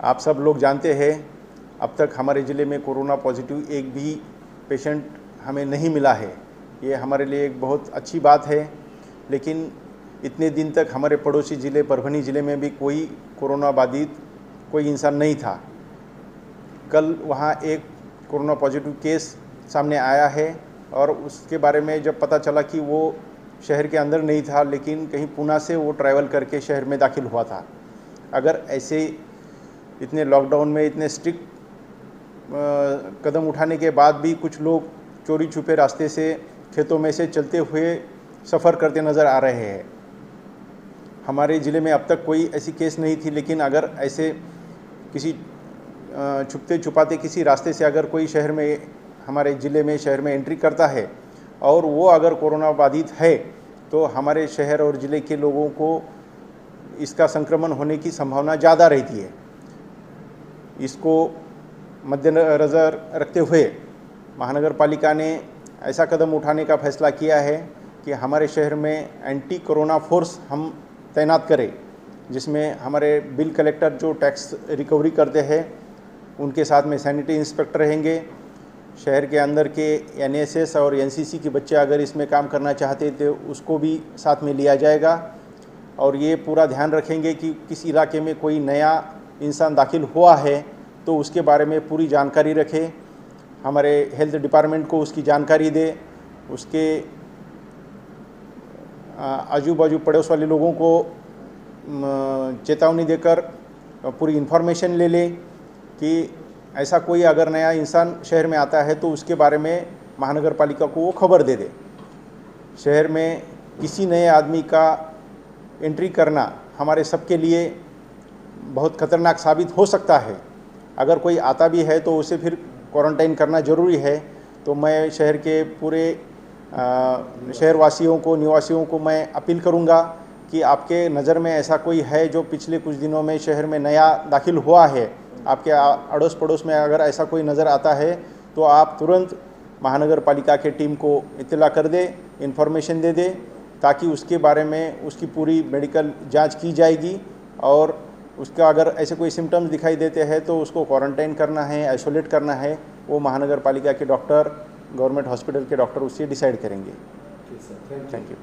आप सब लोग जानते हैं अब तक हमारे ज़िले में कोरोना पॉजिटिव एक भी पेशेंट हमें नहीं मिला है। ये हमारे लिए एक बहुत अच्छी बात है, लेकिन इतने दिन तक हमारे पड़ोसी ज़िले परभनी ज़िले में भी कोई कोरोना बाधित कोई इंसान नहीं था। कल वहाँ एक कोरोना पॉजिटिव केस सामने आया है और उसके बारे में जब पता चला कि वो शहर के अंदर नहीं था, लेकिन कहीं पुणे से वो ट्रैवल करके शहर में दाखिल हुआ था। अगर ऐसे इतने लॉकडाउन में इतने स्ट्रिक्ट कदम उठाने के बाद भी कुछ लोग चोरी छुपे रास्ते से खेतों में से चलते हुए सफ़र करते नज़र आ रहे हैं। हमारे ज़िले में अब तक कोई ऐसी केस नहीं थी, लेकिन अगर ऐसे किसी छुपते छुपाते किसी रास्ते से अगर कोई शहर में हमारे ज़िले में शहर में एंट्री करता है और वो अगर कोरोना बाधित है, तो हमारे शहर और ज़िले के लोगों को इसका संक्रमण होने की संभावना ज़्यादा रहती है। इसको मद्देनज़र रखते हुए महानगर पालिका ने ऐसा कदम उठाने का फैसला किया है कि हमारे शहर में एंटी कोरोना फोर्स हम तैनात करें, जिसमें हमारे बिल कलेक्टर जो टैक्स रिकवरी करते हैं उनके साथ में सैनिटरी इंस्पेक्टर रहेंगे। शहर के अंदर के एनएसएस और एनसीसी के बच्चे अगर इसमें काम करना चाहते तो उसको भी साथ में लिया जाएगा, और ये पूरा ध्यान रखेंगे कि किस इलाके में कोई नया इंसान दाखिल हुआ है तो उसके बारे में पूरी जानकारी रखे, हमारे हेल्थ डिपार्टमेंट को उसकी जानकारी दे, उसके आजू बाजू पड़ोस वाले लोगों को चेतावनी देकर पूरी इन्फॉर्मेशन ले ले कि ऐसा कोई अगर नया इंसान शहर में आता है तो उसके बारे में महानगर पालिका को वो खबर दे दे। शहर में किसी नए आदमी का एंट्री करना हमारे सबके लिए बहुत खतरनाक साबित हो सकता है। अगर कोई आता भी है तो उसे फिर क्वारंटाइन करना ज़रूरी है। तो मैं शहर के पूरे शहरवासियों को, निवासियों को मैं अपील करूंगा कि आपके नज़र में ऐसा कोई है जो पिछले कुछ दिनों में शहर में नया दाखिल हुआ है, आपके अड़ोस पड़ोस में अगर ऐसा कोई नज़र आता है तो आप तुरंत महानगर पालिका के टीम को इत्तला कर दे, इन्फॉर्मेशन दे दे, ताकि उसके बारे में उसकी पूरी मेडिकल जांच की जाएगी और उसका अगर ऐसे कोई सिम्टम्स दिखाई देते हैं तो उसको क्वारंटाइन करना है, आइसोलेट करना है, वो महानगर पालिका के डॉक्टर, गवर्नमेंट हॉस्पिटल के डॉक्टर उससे डिसाइड करेंगे। Thank you.